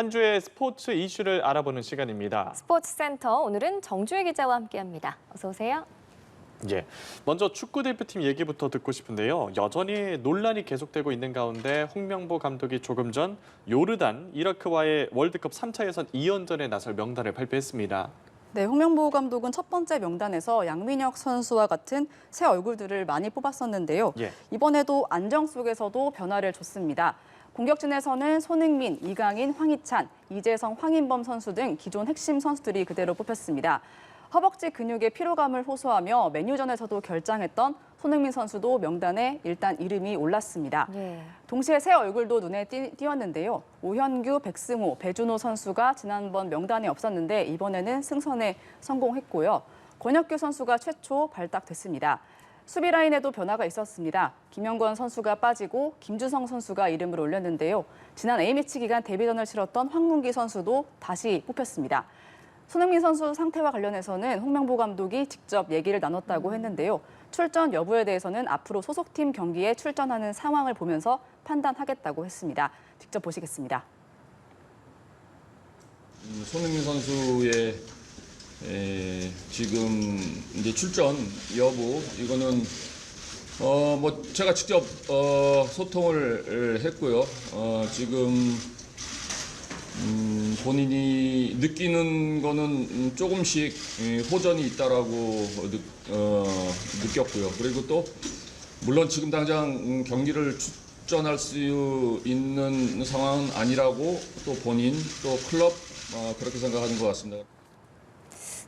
한 주의 스포츠 이슈를 알아보는 시간입니다. 스포츠센터 오늘은 정주혜 기자와 함께합니다. 어서 오세요. 예, 먼저 축구 대표팀 얘기부터 듣고 싶은데요. 여전히 논란이 계속되고 있는 가운데 홍명보 감독이 조금 전 요르단, 이라크와의 월드컵 3차 예선 2연전에 나설 명단을 발표했습니다. 네, 홍명보 감독은 첫 번째 명단에서 양민혁 선수와 같은 새 얼굴들을 많이 뽑았었는데요. 예. 이번에도 안정 속에서도 변화를 줬습니다. 공격진에서는 손흥민, 이강인, 황희찬, 이재성, 황인범 선수 등 기존 핵심 선수들이 그대로 뽑혔습니다. 허벅지 근육의 피로감을 호소하며 맨유전에서도 결장했던 손흥민 선수도 명단에 일단 이름이 올랐습니다. 예. 동시에 새 얼굴도 눈에 띄었는데요. 오현규, 백승호, 배준호 선수가 지난번 명단에 없었는데 이번에는 승선에 성공했고요. 권혁규 선수가 최초 발탁됐습니다. 수비 라인에도 변화가 있었습니다. 김영권 선수가 빠지고 김주성 선수가 이름을 올렸는데요. 지난 A매치 기간 데뷔전을 치렀던 황문기 선수도 다시 뽑혔습니다. 손흥민 선수 상태와 관련해서는 홍명보 감독이 직접 얘기를 나눴다고 했는데요. 출전 여부에 대해서는 앞으로 소속팀 경기에 출전하는 상황을 보면서 판단하겠다고 했습니다. 직접 보시겠습니다. 손흥민 선수의 지금 이제 출전 여부 이거는 뭐 제가 직접 소통을 했고요. 지금 본인이 느끼는 거는 조금씩 호전이 있다라고 느꼈고요. 그리고 또 물론 지금 당장 경기를 출전할 수 있는 상황은 아니라고 또 본인 또 클럽 그렇게 생각하는 것 같습니다.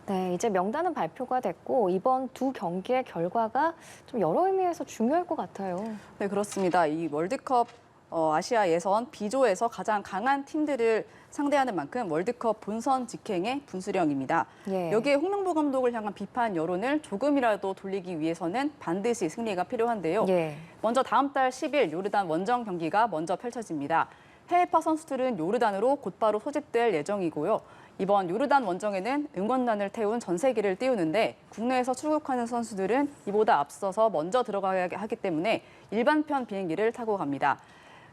네, 이제 명단은 발표가 됐고 이번 두 경기의 결과가 좀 여러 의미에서 중요할 것 같아요. 네, 그렇습니다. 이 월드컵 아시아 예선 B조에서 가장 강한 팀들을 상대하는 만큼 월드컵 본선 직행의 분수령입니다. 예. 여기에 홍명보 감독을 향한 비판 여론을 조금이라도 돌리기 위해서는 반드시 승리가 필요한데요. 예. 먼저 다음 달 10일 요르단 원정 경기가 먼저 펼쳐집니다. 해외파 선수들은 요르단으로 곧바로 소집될 예정이고요. 이번 요르단 원정에는 응원단을 태운 전세기를 띄우는데 국내에서 출국하는 선수들은 이보다 앞서서 먼저 들어가야 하기 때문에 일반편 비행기를 타고 갑니다.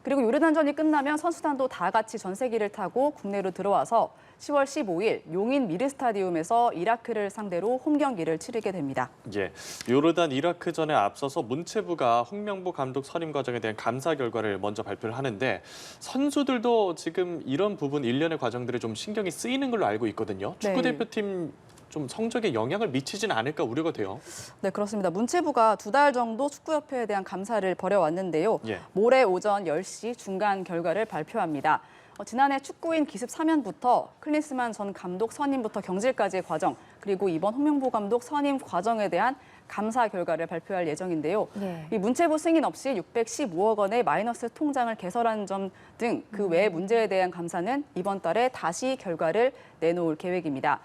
그리고 요르단전이 끝나면 선수단도 다 같이 전세기를 타고 국내로 들어와서 10월 15일 용인 미르 스타디움에서 이라크를 상대로 홈 경기를 치르게 됩니다. 예, 요르단 이라크전에 앞서서 문체부가 홍명보 감독 선임 과정에 대한 감사 결과를 먼저 발표를 하는데 선수들도 지금 이런 부분 일련의 과정들이 좀 신경이 쓰이는 걸로 알고 있거든요. 축구 네. 대표팀 좀 성적에 영향을 미치지는 않을까 우려가 돼요. 네, 그렇습니다. 문체부가 2달 정도 축구협회에 대한 감사를 벌여왔는데요. 예. 모레 오전 10시 중간 결과를 발표합니다. 지난해 축구인 기습 3연부터 클린스만 전 감독 선임부터 경질까지의 과정, 그리고 이번 홍명보 감독 선임 과정에 대한 감사 결과를 발표할 예정인데요. 예. 이 문체부 승인 없이 615억 원의 마이너스 통장을 개설한 점 등 그 외 문제에 대한 감사는 이번 달에 다시 결과를 내놓을 계획입니다.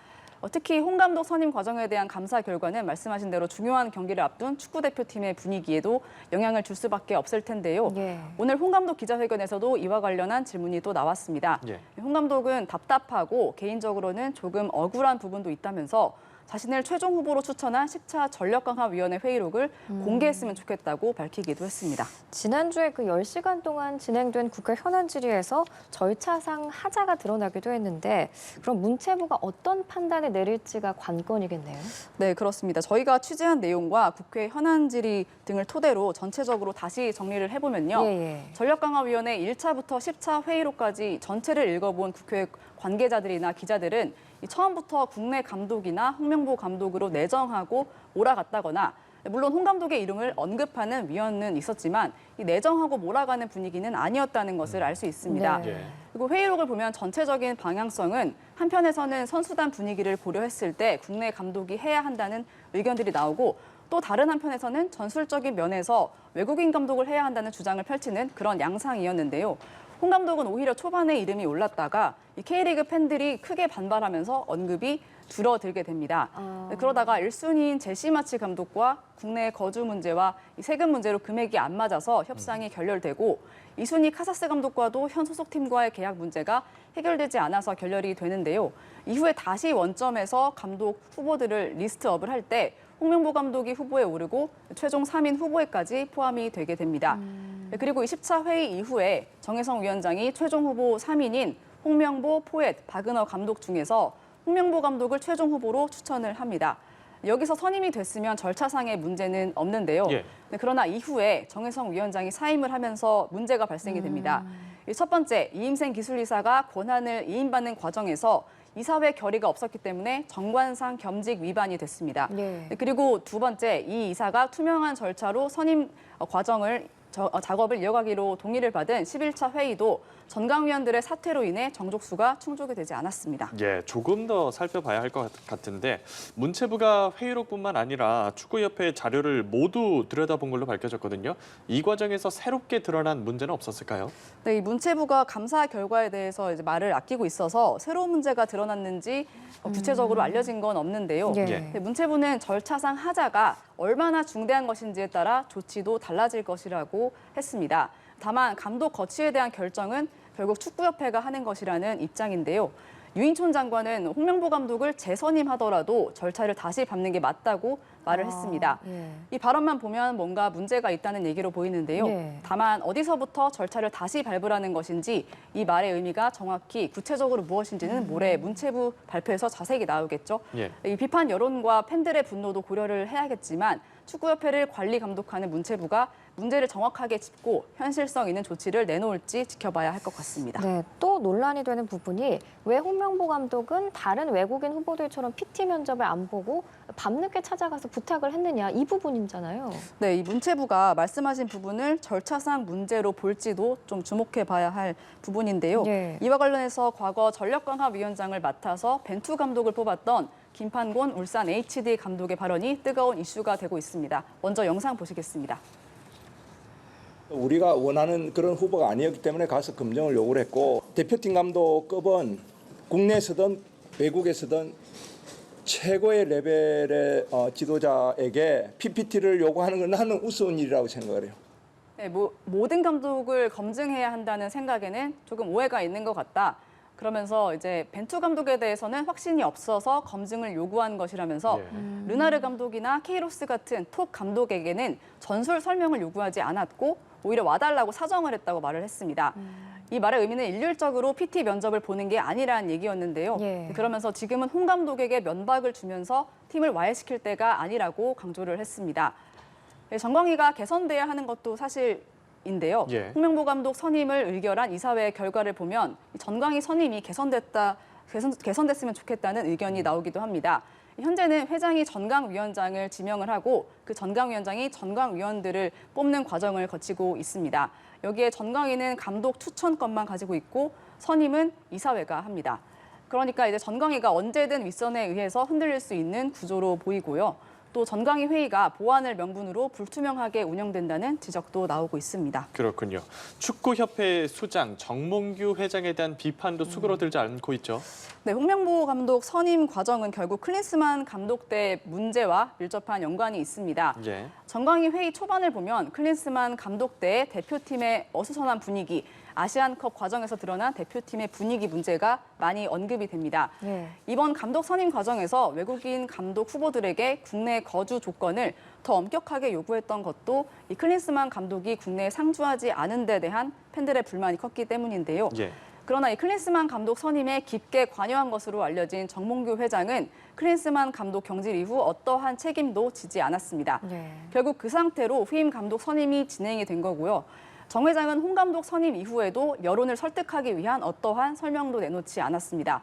특히 홍 감독 선임 과정에 대한 감사 결과는 말씀하신 대로 중요한 경기를 앞둔 축구대표팀의 분위기에도 영향을 줄 수밖에 없을 텐데요. 예. 오늘 홍 감독 기자회견에서도 이와 관련한 질문이 또 나왔습니다. 예. 홍 감독은 답답하고 개인적으로는 조금 억울한 부분도 있다면서 자신을 최종 후보로 추천한 10차 전력강화위원회 회의록을 공개했으면 좋겠다고 밝히기도 했습니다. 지난주에 그 10시간 동안 진행된 국회 현안 질의에서 절차상 하자가 드러나기도 했는데 그럼 문체부가 어떤 판단을 내릴지가 관건이겠네요. 네, 그렇습니다. 저희가 취재한 내용과 국회 현안 질의 등을 토대로 전체적으로 다시 정리를 해보면요. 예. 전력강화위원회 1차부터 10차 회의록까지 전체를 읽어본 국회 관계자들이나 기자들은 처음부터 국내 감독이나 홍명보 감독으로 내정하고 몰아갔다거나 물론 홍 감독의 이름을 언급하는 위원은 있었지만 이 내정하고 몰아가는 분위기는 아니었다는 것을 알 수 있습니다. 네. 예. 그리고 회의록을 보면 전체적인 방향성은 한편에서는 선수단 분위기를 고려했을 때 국내 감독이 해야 한다는 의견들이 나오고 또 다른 한편에서는 전술적인 면에서 외국인 감독을 해야 한다는 주장을 펼치는 그런 양상이었는데요. 홍 감독은 오히려 초반에 이름이 올랐다가 이 K리그 팬들이 크게 반발하면서 언급이 줄어들게 됩니다. 그러다가 1순위인 제시 마치 감독과 국내 거주 문제와 이 세금 문제로 금액이 안 맞아서 협상이 결렬되고 2순위 카사스 감독과도 현 소속팀과의 계약 문제가 해결되지 않아서 결렬이 되는데요. 이후에 다시 원점에서 감독 후보들을 리스트업을 할 때 홍명보 감독이 후보에 오르고 최종 3인 후보에까지 포함이 되게 됩니다. 그리고 20차 회의 이후에 정혜성 위원장이 최종 후보 3인인 홍명보, 포엣, 박은호 감독 중에서 홍명보 감독을 최종 후보로 추천을 합니다. 여기서 선임이 됐으면 절차상의 문제는 없는데요. 예. 그러나 이후에 정혜성 위원장이 사임을 하면서 문제가 발생이 됩니다. 첫 번째, 이임생 기술이사가 권한을 이임받는 과정에서 이사회 결의가 없었기 때문에 정관상 겸직 위반이 됐습니다. 예. 그리고 두 번째, 이 이사가 투명한 절차로 선임 작업을 이어가기로 동의를 받은 11차 회의도 전강위원들의 사퇴로 인해 정족수가 충족이 되지 않았습니다. 예, 조금 더 살펴봐야 할 것 같은데 문체부가 회의록뿐만 아니라 축구협회의 자료를 모두 들여다본 걸로 밝혀졌거든요. 이 과정에서 새롭게 드러난 문제는 없었을까요? 네, 이 문체부가 감사 결과에 대해서 이제 말을 아끼고 있어서 새로운 문제가 드러났는지 구체적으로 알려진 건 없는데요. 예. 네, 문체부는 절차상 하자가 얼마나 중대한 것인지에 따라 조치도 달라질 것이라고 했습니다. 다만 감독 거취에 대한 결정은 결국 축구협회가 하는 것이라는 입장인데요. 유인촌 장관은 홍명보 감독을 재선임하더라도 절차를 다시 밟는 게 맞다고 말을 했습니다. 예. 이 발언만 보면 뭔가 문제가 있다는 얘기로 보이는데요. 네. 다만 어디서부터 절차를 다시 밟으라는 것인지 이 말의 의미가 정확히 구체적으로 무엇인지는 모레 문체부 발표에서 자세히 나오겠죠. 예. 이 비판 여론과 팬들의 분노도 고려를 해야겠지만 축구협회를 관리 감독하는 문체부가 문제를 정확하게 짚고 현실성 있는 조치를 내놓을지 지켜봐야 할 것 같습니다. 네, 또 논란이 되는 부분이 왜 홍명보 감독은 다른 외국인 후보들처럼 PT 면접을 안 보고 밤늦게 찾아가서 부탁을 했느냐 이 부분이잖아요. 네, 이 문체부가 말씀하신 부분을 절차상 문제로 볼지도 좀 주목해 봐야 할 부분인데요. 예. 이와 관련해서 과거 전력강화위원장을 맡아서 벤투 감독을 뽑았던 김판곤 울산 HD 감독의 발언이 뜨거운 이슈가 되고 있습니다. 먼저 영상 보시겠습니다. 우리가 원하는 그런 후보가 아니었기 때문에 가서 검증을 요구를 했고 대표팀 감독급은 국내에서든 외국에서든 최고의 레벨의 지도자에게 PPT를 요구하는 건 나는 우스운 일이라고 생각을 해요. 네, 모든 감독을 검증해야 한다는 생각에는 조금 오해가 있는 것 같다. 그러면서 이제 벤투 감독에 대해서는 확신이 없어서 검증을 요구한 것이라면서 예. 르나르 감독이나 케이로스 같은 톱 감독에게는 전술 설명을 요구하지 않았고 오히려 와달라고 사정을 했다고 말을 했습니다. 이 말의 의미는 일률적으로 PT 면접을 보는 게 아니라는 얘기였는데요. 예. 그러면서 지금은 홍 감독에게 면박을 주면서 팀을 와해시킬 때가 아니라고 강조를 했습니다. 정광희가 개선돼야 하는 것도 사실인데요. 예. 홍명보 감독 선임을 의결한 이사회의 결과를 보면 전광희 선임이 개선됐으면 좋겠다는 의견이 나오기도 합니다. 현재는 회장이 전강위원장을 지명을 하고 그 전강위원장이 전강위원들을 뽑는 과정을 거치고 있습니다. 여기에 전광희는 감독 추천권만 가지고 있고 선임은 이사회가 합니다. 그러니까 이제 전광희가 언제든 윗선에 의해서 흔들릴 수 있는 구조로 보이고요. 또 전광희 회의가 보안을 명분으로 불투명하게 운영된다는 지적도 나오고 있습니다. 그렇군요. 축구협회 수장 정몽규 회장에 대한 비판도 수그러들지 않고 있죠. 네, 홍명보 감독 선임 과정은 결국 클린스만 감독 때 문제와 밀접한 연관이 있습니다. 예. 전광희 회의 초반을 보면 클린스만 감독 때 대표팀의 어수선한 분위기, 아시안컵 과정에서 드러난 대표팀의 분위기 문제가 많이 언급이 됩니다. 예. 이번 감독 선임 과정에서 외국인 감독 후보들에게 국내 거주 조건을 더 엄격하게 요구했던 것도 이 클린스만 감독이 국내에 상주하지 않은 데 대한 팬들의 불만이 컸기 때문인데요. 예. 그러나 이 클린스만 감독 선임에 깊게 관여한 것으로 알려진 정몽규 회장은 클린스만 감독 경질 이후 어떠한 책임도 지지 않았습니다. 예. 결국 그 상태로 후임 감독 선임이 진행이 된 거고요. 정 회장은 홍 감독 선임 이후에도 여론을 설득하기 위한 어떠한 설명도 내놓지 않았습니다.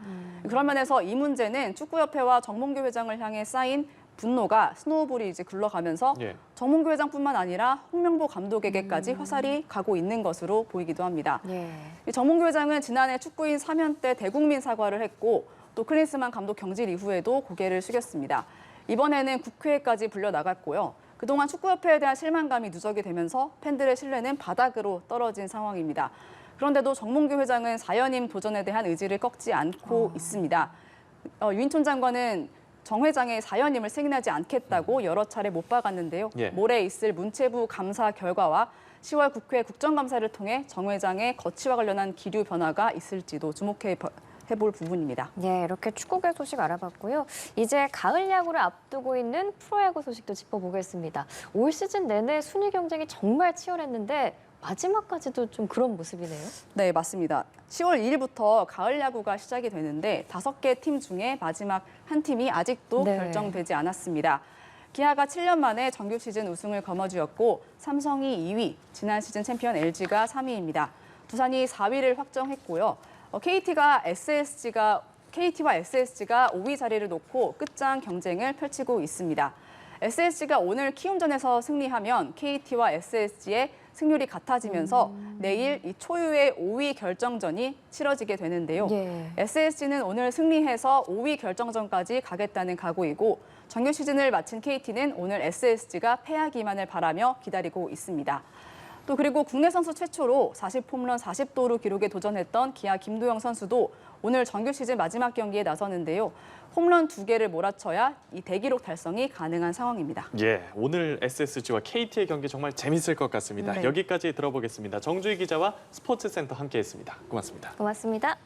그런 면에서 이 문제는 축구협회와 정몽규 회장을 향해 쌓인 분노가 스노우볼이 이제 굴러가면서 예. 정몽규 회장뿐만 아니라 홍명보 감독에게까지 화살이 가고 있는 것으로 보이기도 합니다. 예. 이 정몽규 회장은 지난해 축구인 사면 때 대국민 사과를 했고 또 클린스만 감독 경질 이후에도 고개를 숙였습니다. 이번에는 국회까지 불려 나갔고요. 그동안 축구협회에 대한 실망감이 누적이 되면서 팬들의 신뢰는 바닥으로 떨어진 상황입니다. 그런데도 정몽규 회장은 4연임 도전에 대한 의지를 꺾지 않고 있습니다. 유인촌 장관은 정 회장의 4연임을 승인하지 않겠다고 여러 차례 못 박았는데요. 예. 모레 있을 문체부 감사 결과와 10월 국회 국정감사를 통해 정 회장의 거취와 관련한 기류 변화가 있을지도 주목해볼 부분입니다. 네, 이렇게 축구계 소식 알아봤고요. 이제 가을 야구를 앞두고 있는 프로야구 소식도 짚어보겠습니다. 올 시즌 내내 순위 경쟁이 정말 치열했는데 마지막까지도 좀 그런 모습이네요. 네, 맞습니다. 10월 2일부터 가을 야구가 시작이 되는데 5개 팀 중에 마지막 한 팀이 아직도 네. 결정되지 않았습니다. 기아가 7년 만에 정규 시즌 우승을 거머쥐었고 삼성이 2위, 지난 시즌 챔피언 LG가 3위입니다. 두산이 4위를 확정했고요. KT와 SSG가 5위 자리를 놓고 끝장 경쟁을 펼치고 있습니다. SSG가 오늘 키움전에서 승리하면 KT와 SSG의 승률이 같아지면서 내일 이 초유의 5위 결정전이 치러지게 되는데요. 예. SSG는 오늘 승리해서 5위 결정전까지 가겠다는 각오이고 정규 시즌을 마친 KT는 오늘 SSG가 패하기만을 바라며 기다리고 있습니다. 또 그리고 국내 선수 최초로 40홈런 40도루 기록에 도전했던 기아 김도영 선수도 오늘 정규 시즌 마지막 경기에 나서는데요. 홈런 2개를 몰아쳐야 이 대기록 달성이 가능한 상황입니다. 예, 오늘 SSG와 KT의 경기 정말 재밌을 것 같습니다. 네. 여기까지 들어보겠습니다. 정주희 기자와 스포츠센터 함께했습니다. 고맙습니다. 고맙습니다.